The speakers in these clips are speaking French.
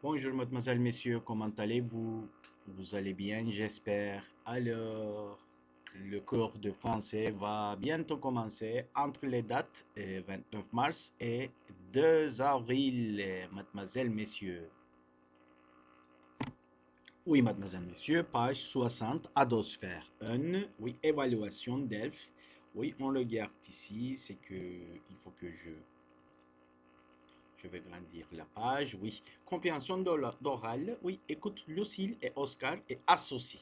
Bonjour mademoiselle, messieurs, comment allez-vous? Vous allez bien, j'espère. Alors, le cours de français va bientôt commencer entre les dates 29 mars et 2 avril, mademoiselle, messieurs. Oui, mademoiselle, messieurs, page 60, Adosphère 1, oui, évaluation d'ELF. Oui, on le garde ici, c'est que il faut que je vais grandir la page. Oui. Compréhension d'oral. Oui. Écoute Lucille et Oscar et associe.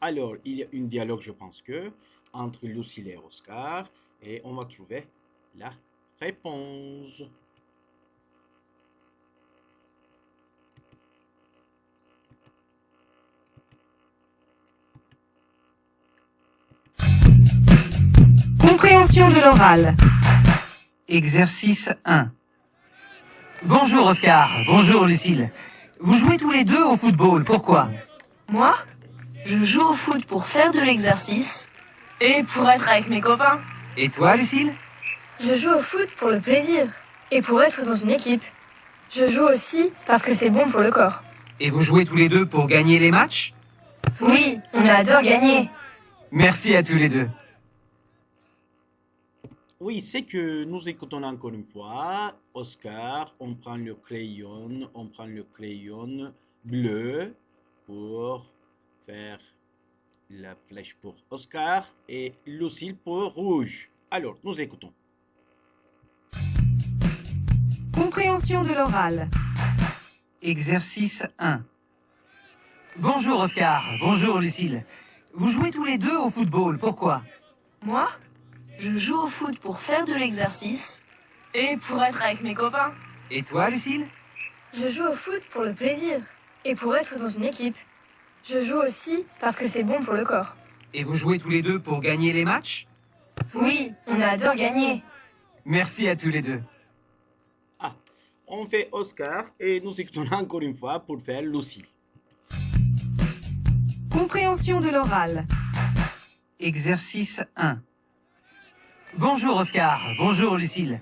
Alors, il y a un dialogue, je pense que, entre Lucille et Oscar. Et on va trouver la réponse. Compréhension de l'oral. Exercice 1. Bonjour Oscar, bonjour Lucille. Vous jouez tous les deux au football, pourquoi? Moi, je joue au foot pour faire de l'exercice et pour être avec mes copains. Et toi Lucille? Je joue au foot pour le plaisir et pour être dans une équipe. Je joue aussi parce que c'est bon pour le corps. Et vous jouez tous les deux pour gagner les matchs? Oui, on adore gagner. Merci à tous les deux. Oui, c'est que nous écoutons encore une fois. Oscar, on prend le crayon bleu pour faire la flèche pour Oscar et Lucille pour rouge. Alors, nous écoutons. Compréhension de l'oral. Exercice 1. Bonjour Oscar, bonjour Lucille. Vous jouez tous les deux au football, pourquoi? Moi, je joue au foot pour faire de l'exercice et pour être avec mes copains. Et toi Lucille? Je joue au foot pour le plaisir et pour être dans une équipe. Je joue aussi parce que c'est bon pour le corps. Et vous jouez tous les deux pour gagner les matchs? Oui, on adore gagner. Merci à tous les deux. Ah, on fait Oscar et nous écoutons encore une fois pour faire Lucille. Compréhension de l'oral. Exercice 1. Bonjour Oscar, bonjour Lucille.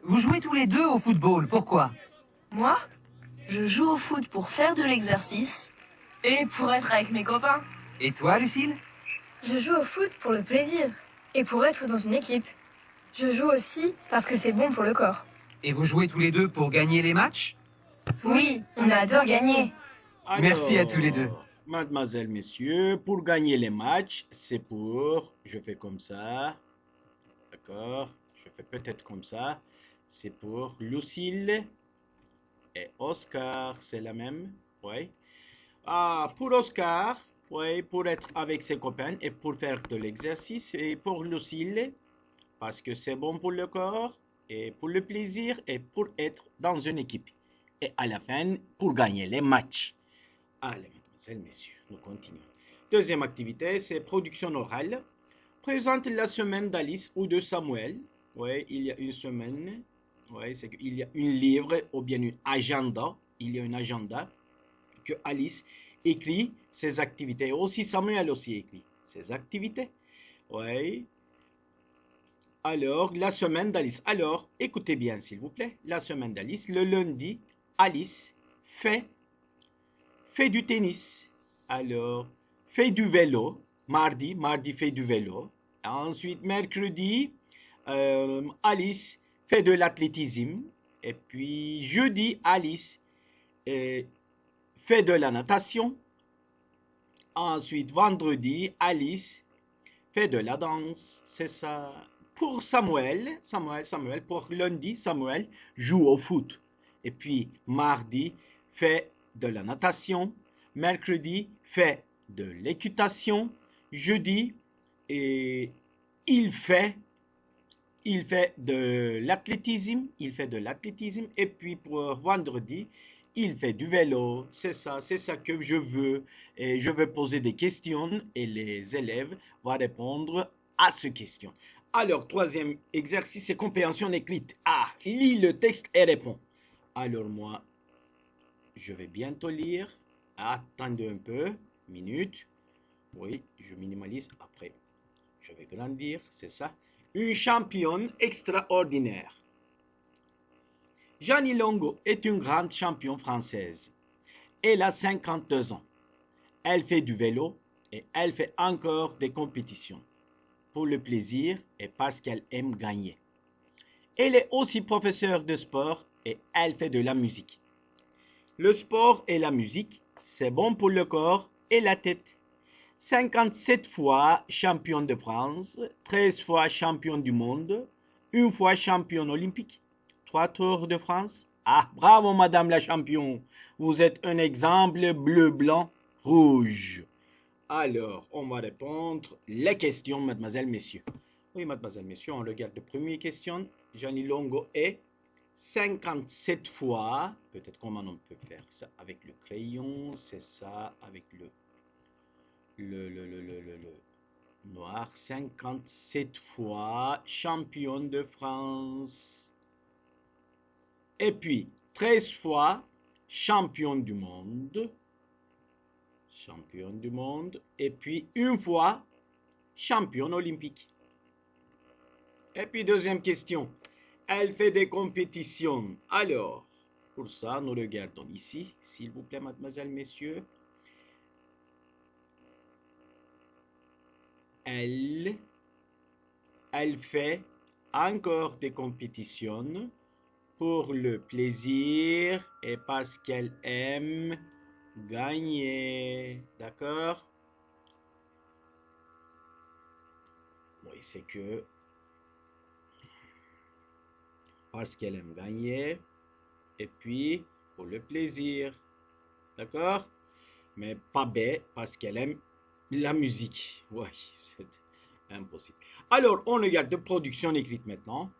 Vous jouez tous les deux au football, pourquoi? Moi, je joue au foot pour faire de l'exercice et pour être avec mes copains. Et toi Lucille? Je joue au foot pour le plaisir et pour être dans une équipe. Je joue aussi parce que c'est bon pour le corps. Et vous jouez tous les deux pour gagner les matchs? Oui, on adore gagner. Merci à tous les deux. Mademoiselle, messieurs, pour gagner les matchs, c'est pour... Je fais comme ça. D'accord? Je fais peut-être comme ça. C'est pour Lucille et Oscar. C'est la même? Oui. Ah, pour Oscar, oui, pour être avec ses copains et pour faire de l'exercice. Et pour Lucille, parce que c'est bon pour le corps et pour le plaisir et pour être dans une équipe. Et à la fin, pour gagner les matchs. Allez, mesdemoiselles, messieurs, nous continuons. Deuxième activité, c'est production orale. Présente la semaine d'Alice ou de Samuel. Oui, il y a une semaine. Oui, c'est qu'il y a un livre ou bien un agenda. Il y a un agenda que Alice écrit ses activités. Aussi Samuel aussi écrit ses activités. Oui. Alors, la semaine d'Alice. Alors, écoutez bien, s'il vous plaît. La semaine d'Alice. Le lundi, Alice fait du tennis. Alors, fait du vélo. Mardi fait du vélo. Ensuite, mercredi, Alice fait de l'athlétisme. Et puis, jeudi, Alice fait de la natation. Ensuite, vendredi, Alice fait de la danse. C'est ça. Pour Samuel, pour lundi, Samuel joue au foot. Et puis, mardi, fait de la natation. Mercredi, fait de l'équitation. Jeudi, et il fait de l'athlétisme. Et puis, pour vendredi, il fait du vélo. C'est ça que je veux. Et je veux poser des questions et les élèves vont répondre à ces questions. Alors, troisième exercice, c'est compréhension écrite. Ah, lis le texte et réponds. Alors, moi, je vais bientôt lire. Attendez un peu. Minute. Oui, je minimalise après. Je vais grandir, c'est ça. Une championne extraordinaire. Jeannie Longo est une grande championne française. Elle a 52 ans. Elle fait du vélo et elle fait encore des compétitions pour le plaisir et parce qu'elle aime gagner. Elle est aussi professeure de sport et elle fait de la musique. Le sport et la musique, c'est bon pour le corps et la tête. 57 fois championne de France, 13 fois championne du monde, une fois championne olympique, 3 Tours de France. Ah, bravo madame la championne, vous êtes un exemple bleu, blanc, rouge. Alors, on va répondre les questions, mademoiselle, messieurs. Oui, mademoiselle, messieurs, on regarde la première question. Jeannie Longo est 57 fois, peut-être comment on peut faire ça avec le crayon, c'est ça, avec le noir, 57 fois championne de France. Et puis, 13 fois championne du monde. Championne du monde. Et puis, une fois championne olympique. Et puis, deuxième question. Elle fait des compétitions. Alors, pour ça, nous regardons ici, s'il vous plaît, mademoiselle, messieurs. Elle fait encore des compétitions pour le plaisir et parce qu'elle aime gagner. D'accord? Oui, c'est que parce qu'elle aime gagner et puis pour le plaisir. D'accord? Mais pas B parce qu'elle aime la musique. Oui, c'est impossible. Alors, on regarde de production écrite maintenant.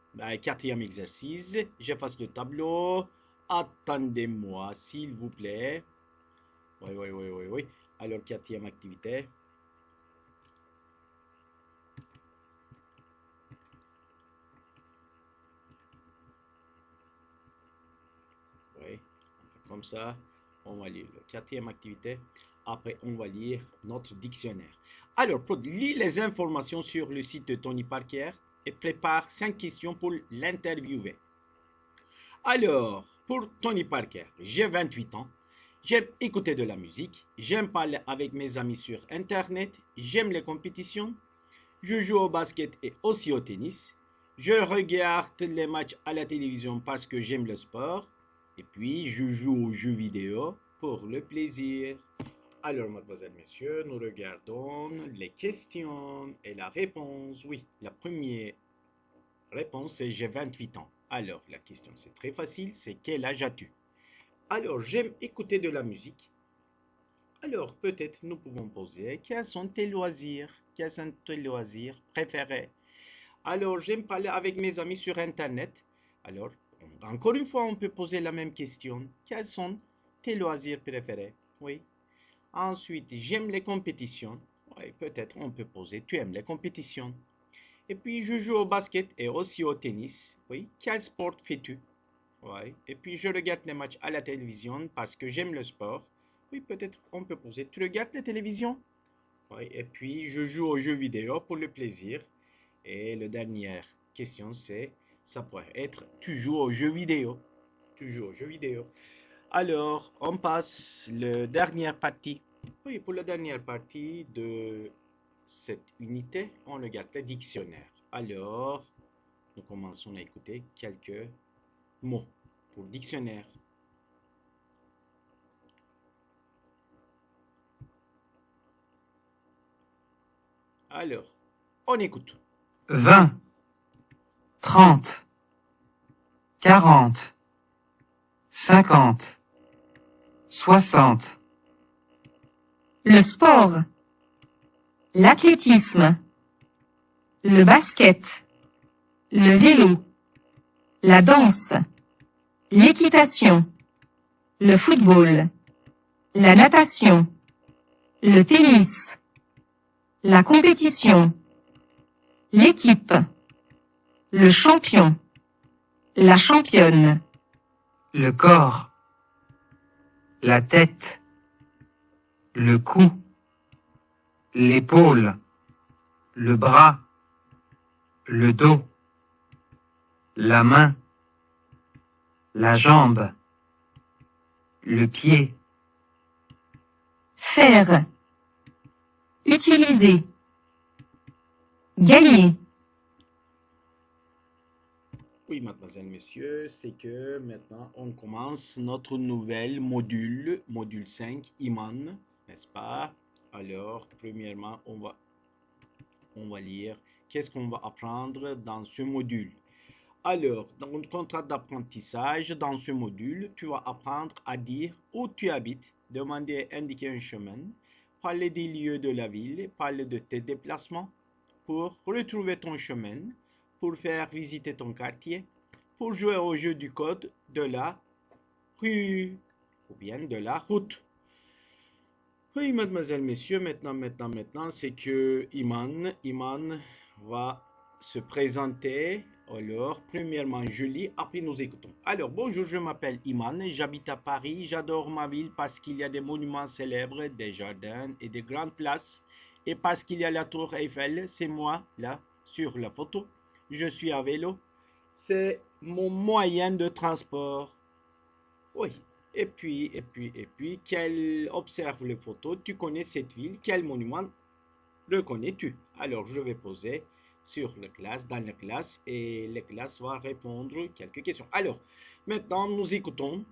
Quatrième exercice. J'efface le tableau. Attendez-moi, s'il vous plaît. Oui. Alors, quatrième activité. Oui, comme ça. On va lire la quatrième activité. Après, on va lire notre dictionnaire. Alors, lis les informations sur le site de Tony Parker et prépare 5 questions pour l'interviewer. Alors, pour Tony Parker, j'ai 28 ans. J'aime écouter de la musique. J'aime parler avec mes amis sur Internet. J'aime les compétitions. Je joue au basket et aussi au tennis. Je regarde les matchs à la télévision parce que j'aime le sport. Et puis, je joue aux jeux vidéo pour le plaisir. Alors, mademoiselles, messieurs, nous regardons les questions et la réponse. Oui, la première réponse, c'est j'ai 28 ans. Alors, la question, c'est très facile, c'est quel âge as-tu? Alors, j'aime écouter de la musique. Alors, peut-être nous pouvons poser, quels sont tes loisirs? Quels sont tes loisirs préférés? Alors, j'aime parler avec mes amis sur Internet. Alors, encore une fois, on peut poser la même question. Quels sont tes loisirs préférés? Oui. Ensuite, j'aime les compétitions. Oui, peut-être on peut poser, tu aimes les compétitions. Et puis, je joue au basket et aussi au tennis. Oui, quel sport fais-tu? Oui, et puis je regarde les matchs à la télévision parce que j'aime le sport. Oui, peut-être on peut poser, tu regardes la télévision? Oui, et puis je joue aux jeux vidéo pour le plaisir. Et la dernière question, c'est, ça pourrait être, tu joues aux jeux vidéo. Tu joues aux jeux vidéo. Alors, on passe la dernière partie. Oui, pour la dernière partie de cette unité, on regarde le dictionnaire. Alors, nous commençons à écouter quelques mots pour dictionnaire. Alors, on écoute. 20, 30, 40, 50, 60. Le sport. L'athlétisme. Le basket. Le vélo. La danse. L'équitation. Le football. La natation. Le tennis. La compétition. L'équipe. Le champion. La championne. Le corps, la tête, le cou, l'épaule, le bras, le dos, la main, la jambe, le pied, faire, utiliser, gagner, Oui, mademoiselle, monsieur, c'est que maintenant on commence notre nouvel module, module 5, Iman, n'est-ce pas? Alors, premièrement, on va lire qu'est-ce qu'on va apprendre dans ce module. Alors, dans le contrat d'apprentissage, dans ce module, tu vas apprendre à dire où tu habites, demander, indiquer un chemin, parler des lieux de la ville, parler de tes déplacements, pour retrouver ton chemin, pour faire visiter ton quartier, pour jouer au jeu du code de la rue ou bien de la route. Oui, mademoiselle, messieurs, maintenant, c'est que Iman va se présenter. Alors, premièrement, Julie, après nous écoutons. Alors, bonjour, je m'appelle Iman, j'habite à Paris, j'adore ma ville parce qu'il y a des monuments célèbres, des jardins et des grandes places. Et parce qu'il y a la tour Eiffel, c'est moi, là, sur la photo. Je suis à vélo. C'est mon moyen de transport. Oui. Et puis, qu'elle observe les photos. Tu connais cette ville. Quel monument reconnais-tu? Alors, je vais poser sur la classe, dans la classe, et la classe va répondre quelques questions. Alors, maintenant, nous écoutons.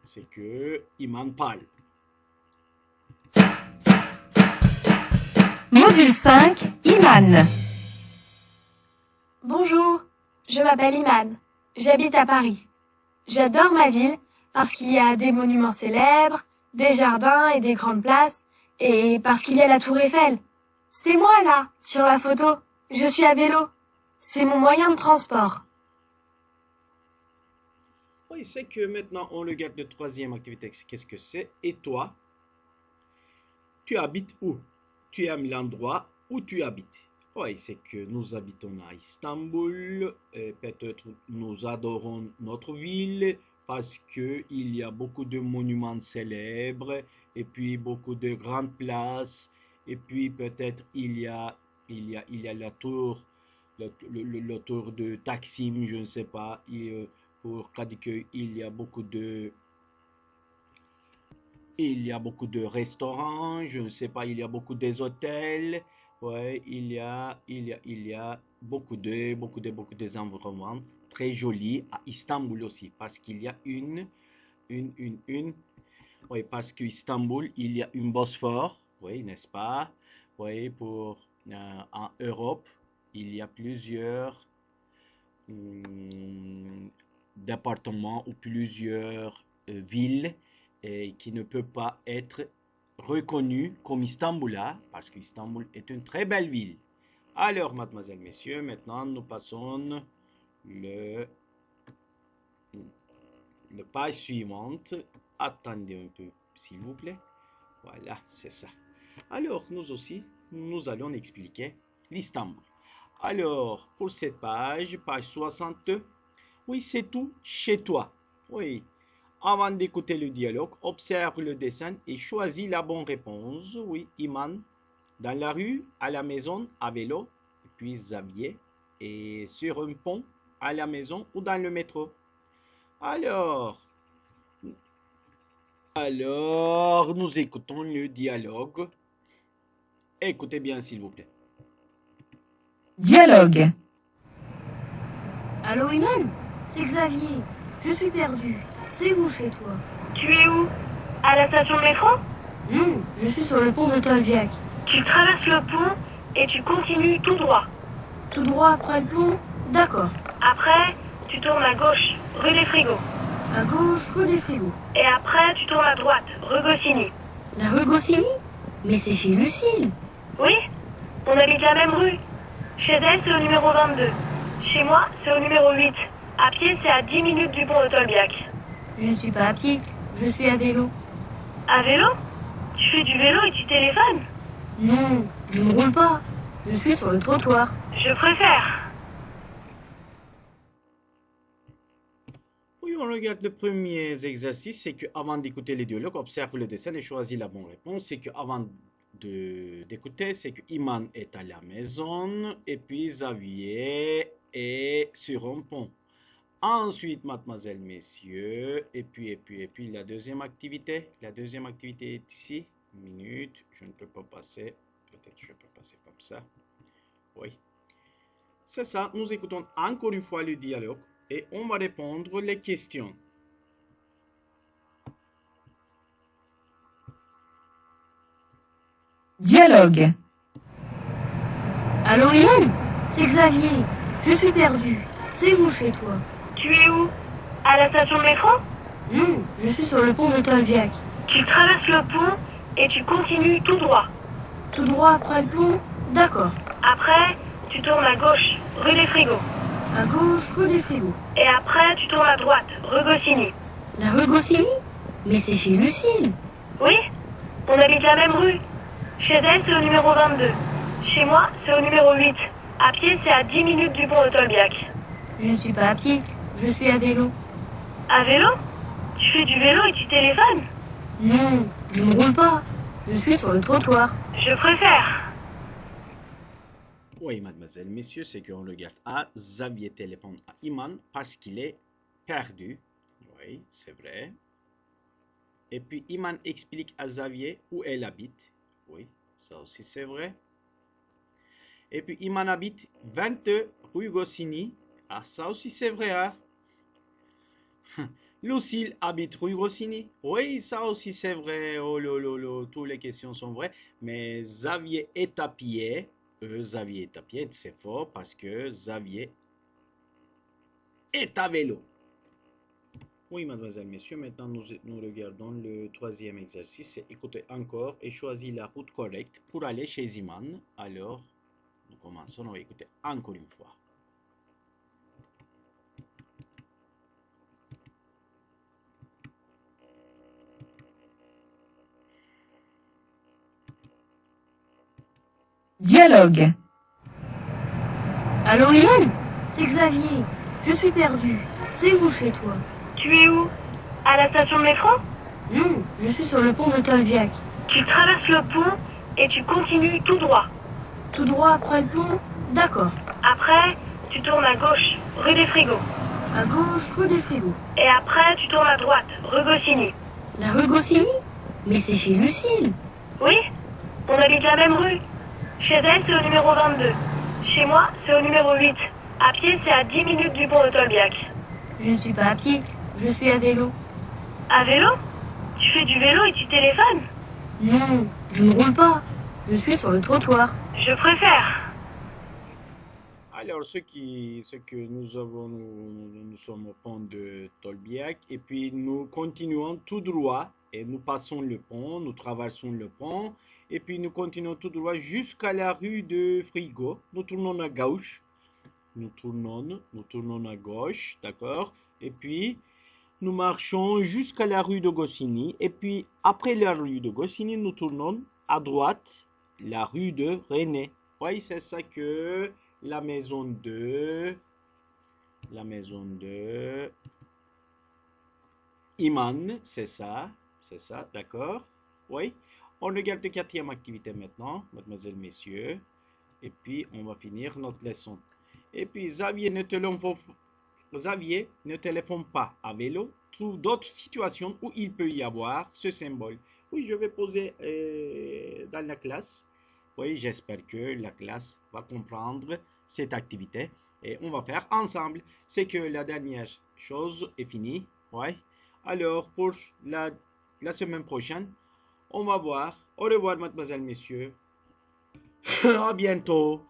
C'est que Iman parle. module 5, Iman, Bonjour, je m'appelle Iman. J'habite à Paris. J'adore ma ville parce qu'il y a des monuments célèbres, des jardins et des grandes places, et parce qu'il y a la tour Eiffel. C'est moi là, sur la photo. Je suis à vélo. C'est mon moyen de transport. Oui, c'est que maintenant, on regarde la troisième activité. Qu'est-ce que c'est? Et toi, tu habites où? Tu aimes l'endroit où tu habites? Oui, c'est que nous habitons à Istanbul. Et peut-être nous adorons notre ville parce qu'il y a beaucoup de monuments célèbres et puis beaucoup de grandes places. Et puis peut-être il y a la tour, la tour de Taksim, je ne sais pas. Pour Kadıköy, il y a beaucoup de restaurants, je ne sais pas, il y a beaucoup des hôtels. Ouais, il y a beaucoup des environnements très jolis à Istanbul aussi, parce qu'il y a oui, parce qu'Istanbul, il y a une Bosphore, oui, n'est-ce pas? Oui, en Europe, il y a plusieurs départements ou plusieurs villes qui ne peuvent pas être reconnues comme Istanbul, parce qu'Istanbul est une très belle ville. Alors, mademoiselles, messieurs, maintenant nous passons le page suivante. Attendez un peu, s'il vous plaît. Voilà, c'est ça. Alors, nous allons expliquer l'Istanbul. Alors, pour cette page 62, oui, c'est tout chez toi. Oui. Avant d'écouter le dialogue, observe le dessin et choisis la bonne réponse. Oui, Iman. Dans la rue, à la maison, à vélo, et puis Xavier. Et sur un pont, à la maison ou dans le métro. Alors, nous écoutons le dialogue. Écoutez bien, s'il vous plaît. dialogue, Allô, Iman? C'est Xavier. Je suis perdu. C'est où chez toi? Tu es où? À la station de métro? Non, je suis sur le pont de Tolbiac. Tu traverses le pont et tu continues tout droit. Tout droit après le pont? D'accord. Après, tu tournes à gauche, rue des Frigos. À gauche, rue des Frigos. Et après, tu tournes à droite, rue Goscinny. La rue Goscinny? Mais c'est chez Lucille. Oui, on habite la même rue. Chez elle, c'est au numéro 22. Chez moi, c'est au numéro 8. À pied, c'est à 10 minutes du pont de Tolbiac. Je ne suis pas à pied, je suis à vélo. À vélo? Tu fais du vélo et tu téléphones? Non, je ne roule pas. Je suis sur le trottoir. Je préfère. Oui, on regarde le premier exercice, c'est que avant d'écouter les dialogues, observe le dessin et choisis la bonne réponse. C'est que avant d'écouter, c'est que Iman est à la maison et puis Xavier est sur un pont. Ensuite, mademoiselle, messieurs, et puis, la deuxième activité. La deuxième activité est ici. Une minute, je ne peux pas passer. Peut-être je peux passer comme ça. Oui. C'est ça, nous écoutons encore une fois le dialogue et on va répondre les questions. Dialogue. Allô, Iman? C'est Xavier. Je suis perdu. C'est où chez toi? Tu es où? À la station de métro? Non, je suis sur le pont de Tolbiac. Tu traverses le pont et tu continues tout droit. Tout droit après le pont? D'accord. Après, tu tournes à gauche, rue des Frigos. À gauche, rue des Frigos. Et après, tu tournes à droite, rue Goscinny. La rue Goscinny? Mais c'est chez Lucille. Oui, on habite la même rue. Chez elle, c'est au numéro 22. Chez moi, c'est au numéro 8. À pied, c'est à 10 minutes du pont de Tolbiac. Je ne suis pas à pied, je suis à vélo. À vélo? Tu fais du vélo et tu téléphones? Non, je ne roule pas. Je suis sur le trottoir. Je préfère. Oui, mademoiselle, messieurs, c'est qu'on regarde. Ah, Xavier téléphone à Iman parce qu'il est perdu. Oui, c'est vrai. Et puis, Iman explique à Xavier où elle habite. Oui, ça aussi c'est vrai. Et puis, Iman habite 22 rue Goscinny. Ah, ça aussi c'est vrai, hein? Lucille habite rue Goscinny. Oui, ça aussi c'est vrai. Oh lolo, toutes les questions sont vraies. Mais Xavier est à pied. Xavier est à pied, c'est fort parce que Xavier est à vélo. Oui, mademoiselle, messieurs, maintenant nous regardons le troisième exercice. Écoutez encore et choisis la route correcte pour aller chez Iman. Alors, nous commençons, on va écouter encore une fois. Dialogue. Allô, Iman? C'est Xavier. Je suis perdu. C'est où chez toi? Tu es où? À la station de métro? Non, je suis sur le pont de Tolbiac. Tu traverses le pont et tu continues tout droit. Tout droit après le pont? D'accord. Après, tu tournes à gauche, rue des Frigos. À gauche, rue des Frigos. Et après, tu tournes à droite, rue Goscinny. La rue Goscinny? Mais c'est chez Lucille. Oui, on habite la même rue. Chez elle, c'est au numéro 22. Chez moi, c'est au numéro 8. À pied, c'est à 10 minutes du pont de Tolbiac. Je ne suis pas à pied, je suis à vélo. À vélo? Tu fais du vélo et tu téléphones? Non, je ne roule pas. Je suis sur le trottoir. Je préfère. Alors, ce que nous sommes au pont de Tolbiac et puis nous continuons tout droit et nous passons le pont, nous traversons le pont et puis nous continuons tout droit jusqu'à la rue de Frigo. Nous tournons à gauche, nous tournons à gauche, d'accord? Et puis nous marchons jusqu'à la rue de Goscinny et puis après la rue de Goscinny, nous tournons à droite, la rue de René. Oui, c'est ça que la maison de Iman, c'est ça, d'accord? Oui. On regarde la quatrième activité maintenant, mademoiselles, messieurs. Et puis, on va finir notre leçon. Et puis, Xavier ne téléphone pas à vélo. Trouve d'autres situations où il peut y avoir ce symbole. Oui, je vais poser dans la classe. Oui, j'espère que la classe va comprendre cette activité. Et on va faire ensemble. C'est que la dernière chose est finie. Oui. Alors, pour la semaine prochaine, on va voir. Au revoir, mademoiselles, messieurs. À bientôt.